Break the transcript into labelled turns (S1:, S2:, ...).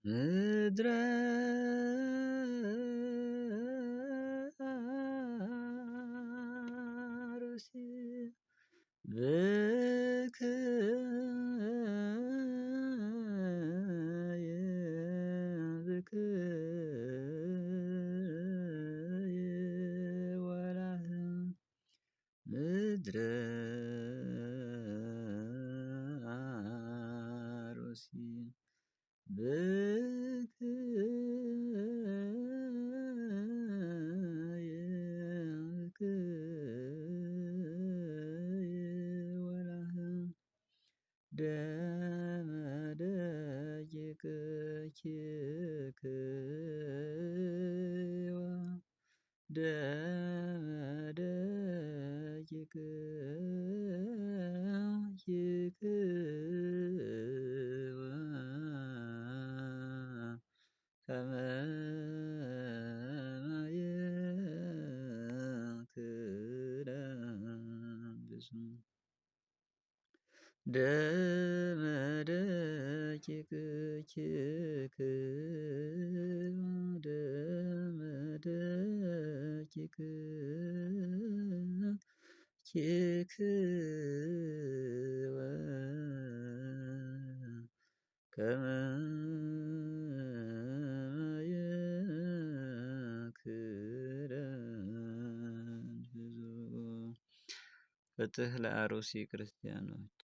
S1: ምድረ አርሲ ብክየ ወላህ ምድረ አርሲ ደመ ደቂቅኪክዋ ደመ ደቂቅኪክዋ ከመ ማየክረምብዙ ደመ ደቂቅኪክዋ ደመ ደቂቅኪክዋ ከመ ማየክረምብዙ ፍትሕ ለአርሲ ክርስቲያኖች